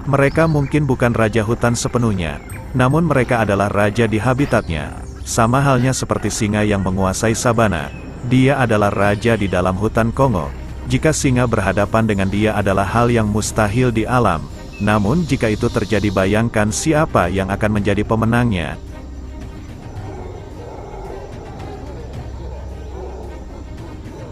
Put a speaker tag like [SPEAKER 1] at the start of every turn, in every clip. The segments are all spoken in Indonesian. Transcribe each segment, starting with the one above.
[SPEAKER 1] Mereka mungkin bukan raja hutan sepenuhnya, namun mereka adalah raja di habitatnya. Sama halnya seperti singa yang menguasai sabana, dia adalah raja di dalam hutan Kongo. Jika singa berhadapan dengan dia adalah hal yang mustahil di alam, namun jika itu terjadi bayangkan siapa yang akan menjadi pemenangnya.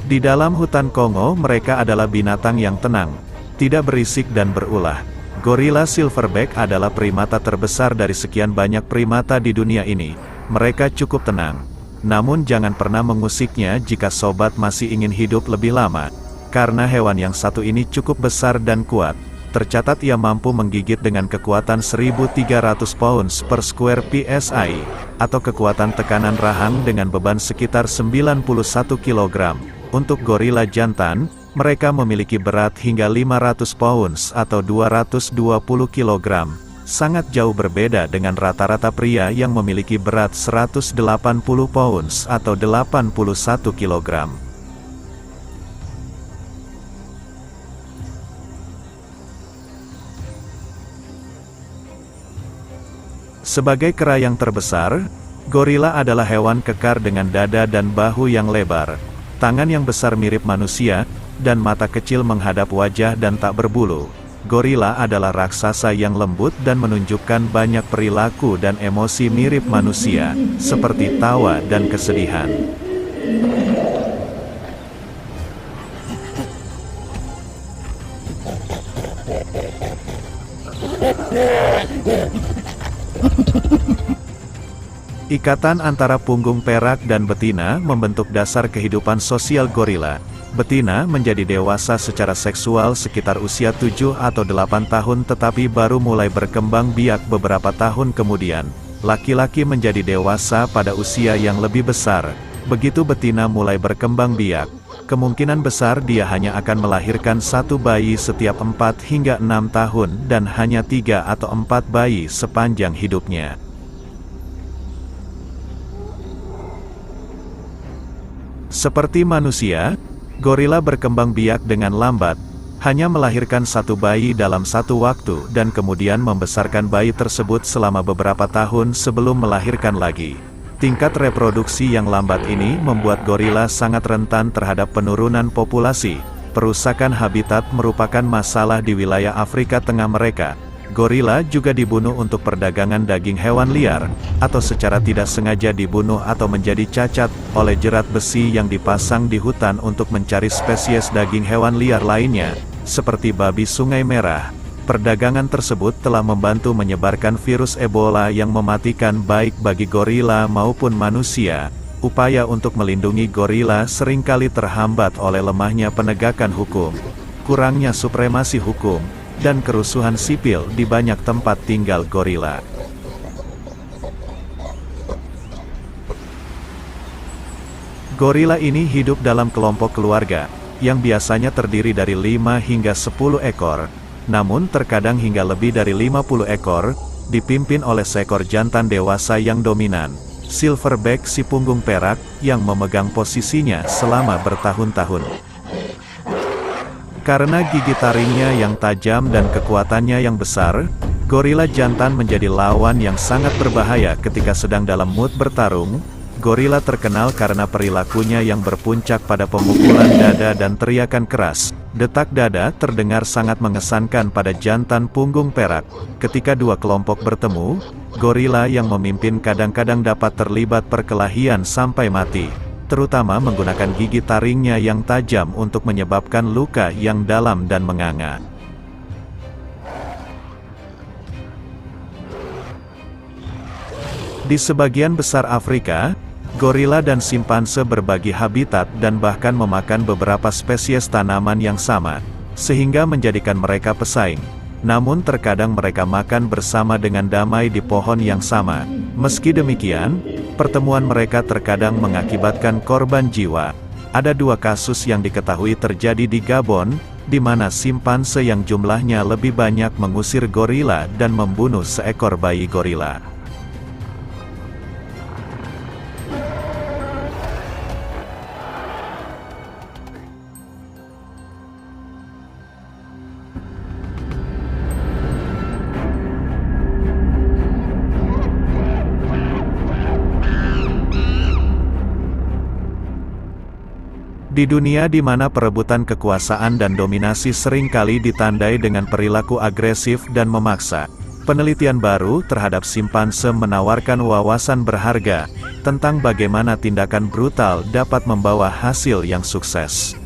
[SPEAKER 1] Di dalam hutan Kongo mereka adalah binatang yang tenang, tidak berisik dan berulah. Gorila silverback adalah primata terbesar dari sekian banyak primata di dunia ini. Mereka cukup tenang. Namun jangan pernah mengusiknya jika sobat masih ingin hidup lebih lama. Karena hewan yang satu ini cukup besar dan kuat. Tercatat ia mampu menggigit dengan kekuatan 1.300 pounds per square psi, atau kekuatan tekanan rahang dengan beban sekitar 91 kg. Untuk gorila jantan, mereka memiliki berat hingga 500 pounds atau 220 kg. Sangat jauh berbeda dengan rata-rata pria yang memiliki berat 180 pounds atau 81 kg. Sebagai kera yang terbesar, gorila adalah hewan kekar dengan dada dan bahu yang lebar, tangan yang besar mirip manusia, dan mata kecil menghadap wajah dan tak berbulu. Gorila adalah raksasa yang lembut dan menunjukkan banyak perilaku dan emosi mirip manusia, seperti tawa dan kesedihan. Ikatan antara punggung perak dan betina membentuk dasar kehidupan sosial gorila. Betina menjadi dewasa secara seksual sekitar usia 7 atau 8 tahun tetapi baru mulai berkembang biak beberapa tahun kemudian. Laki-laki menjadi dewasa pada usia yang lebih besar. Begitu betina mulai berkembang biak, kemungkinan besar dia hanya akan melahirkan satu bayi setiap 4 hingga 6 tahun dan hanya 3 atau 4 bayi sepanjang hidupnya. Seperti manusia, gorila berkembang biak dengan lambat, hanya melahirkan satu bayi dalam satu waktu dan kemudian membesarkan bayi tersebut selama beberapa tahun sebelum melahirkan lagi. Tingkat reproduksi yang lambat ini membuat gorila sangat rentan terhadap penurunan populasi. Perusakan habitat merupakan masalah di wilayah Afrika Tengah mereka. Gorila juga dibunuh untuk perdagangan daging hewan liar, atau secara tidak sengaja dibunuh atau menjadi cacat, oleh jerat besi yang dipasang di hutan untuk mencari spesies daging hewan liar lainnya, seperti babi sungai merah. Perdagangan tersebut telah membantu menyebarkan virus Ebola yang mematikan baik bagi gorila maupun manusia. Upaya untuk melindungi gorila seringkali terhambat oleh lemahnya penegakan hukum, kurangnya supremasi hukum, dan kerusuhan sipil di banyak tempat tinggal gorila. Gorila ini hidup dalam kelompok keluarga, yang biasanya terdiri dari 5 hingga 10 ekor, namun terkadang hingga lebih dari 50 ekor, dipimpin oleh seekor jantan dewasa yang dominan, silverback si punggung perak, yang memegang posisinya selama bertahun-tahun. Karena gigi taringnya yang tajam dan kekuatannya yang besar, gorila jantan menjadi lawan yang sangat berbahaya ketika sedang dalam mood bertarung. Gorila terkenal karena perilakunya yang berpuncak pada pemukulan dada dan teriakan keras. Detak dada terdengar sangat mengesankan pada jantan punggung perak. Ketika dua kelompok bertemu, gorila yang memimpin kadang-kadang dapat terlibat perkelahian sampai mati, terutama menggunakan gigi taringnya yang tajam untuk menyebabkan luka yang dalam dan menganga. Di sebagian besar Afrika, gorila dan simpanse berbagi habitat dan bahkan memakan beberapa spesies tanaman yang sama, sehingga menjadikan mereka pesaing. Namun terkadang mereka makan bersama dengan damai di pohon yang sama. Meski demikian, pertemuan mereka terkadang mengakibatkan korban jiwa. Ada 2 kasus yang diketahui terjadi di Gabon, di mana simpanse yang jumlahnya lebih banyak mengusir gorila dan membunuh seekor bayi gorila. Di dunia di mana perebutan kekuasaan dan dominasi seringkali ditandai dengan perilaku agresif dan memaksa, penelitian baru terhadap simpanse menawarkan wawasan berharga tentang bagaimana tindakan brutal dapat membawa hasil yang sukses.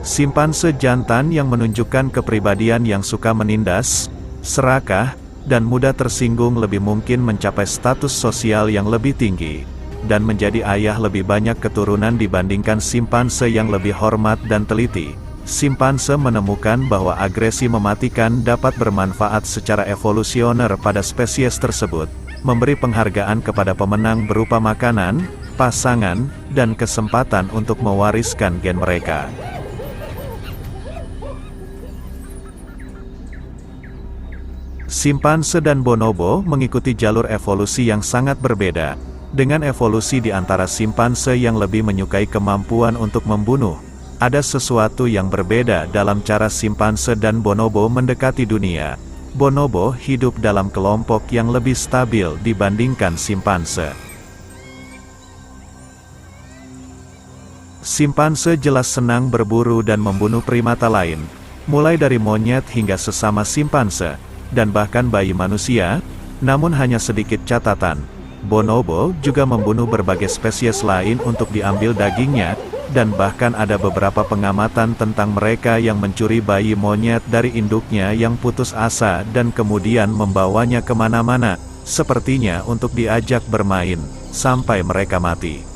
[SPEAKER 1] Simpanse jantan yang menunjukkan kepribadian yang suka menindas, serakah, dan mudah tersinggung lebih mungkin mencapai status sosial yang lebih tinggi, dan menjadi ayah lebih banyak keturunan dibandingkan simpanse yang lebih hormat dan teliti. Simpanse menemukan bahwa agresi mematikan dapat bermanfaat secara evolusioner pada spesies tersebut, memberi penghargaan kepada pemenang berupa makanan, pasangan, dan kesempatan untuk mewariskan gen mereka. Simpanse dan bonobo mengikuti jalur evolusi yang sangat berbeda, dengan evolusi di antara simpanse yang lebih menyukai kemampuan untuk membunuh. Ada sesuatu yang berbeda dalam cara simpanse dan bonobo mendekati dunia. Bonobo hidup dalam kelompok yang lebih stabil dibandingkan simpanse. Simpanse jelas senang berburu dan membunuh primata lain, mulai dari monyet hingga sesama simpanse, dan bahkan bayi manusia. Namun hanya sedikit catatan, bonobo juga membunuh berbagai spesies lain untuk diambil dagingnya, dan bahkan ada beberapa pengamatan tentang mereka yang mencuri bayi monyet dari induknya yang putus asa dan kemudian membawanya kemana-mana, sepertinya untuk diajak bermain, sampai mereka mati.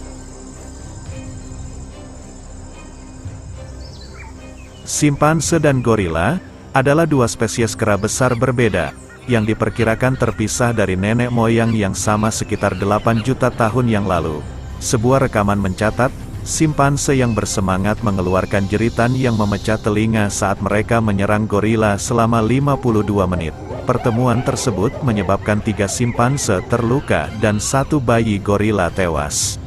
[SPEAKER 1] Simpanse dan gorila adalah dua spesies kera besar berbeda, yang diperkirakan terpisah dari nenek moyang yang sama sekitar 8 juta tahun yang lalu. Sebuah rekaman mencatat, simpanse yang bersemangat mengeluarkan jeritan yang memecah telinga saat mereka menyerang gorila selama 52 menit. Pertemuan tersebut menyebabkan 3 simpanse terluka dan 1 bayi gorila tewas.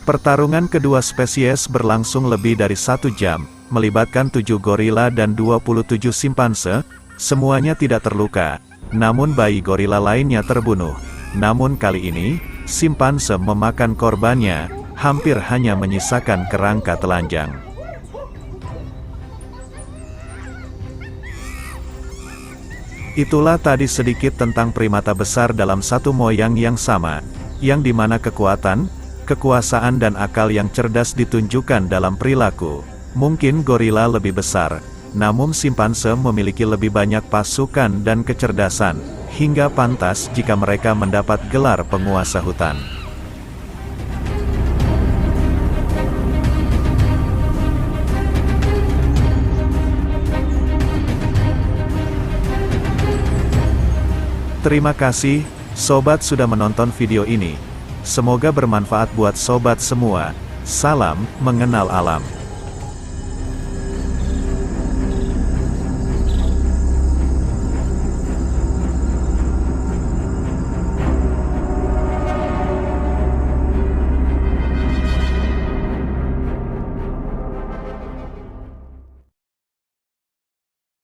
[SPEAKER 1] Pertarungan kedua spesies berlangsung lebih dari 1 jam, melibatkan 7 gorila dan 27 simpanse, semuanya tidak terluka, namun bayi gorila lainnya terbunuh. Namun kali ini, simpanse memakan korbannya, hampir hanya menyisakan kerangka telanjang. Itulah tadi sedikit tentang primata besar dalam satu moyang yang sama, yang dimana kekuatan, kekuasaan dan akal yang cerdas ditunjukkan dalam perilaku. Mungkin gorila lebih besar, namun simpanse memiliki lebih banyak pasukan dan kecerdasan, hingga pantas jika mereka mendapat gelar penguasa hutan. Terima kasih, sobat sudah menonton video ini. Semoga bermanfaat buat sobat semua. Salam mengenal alam.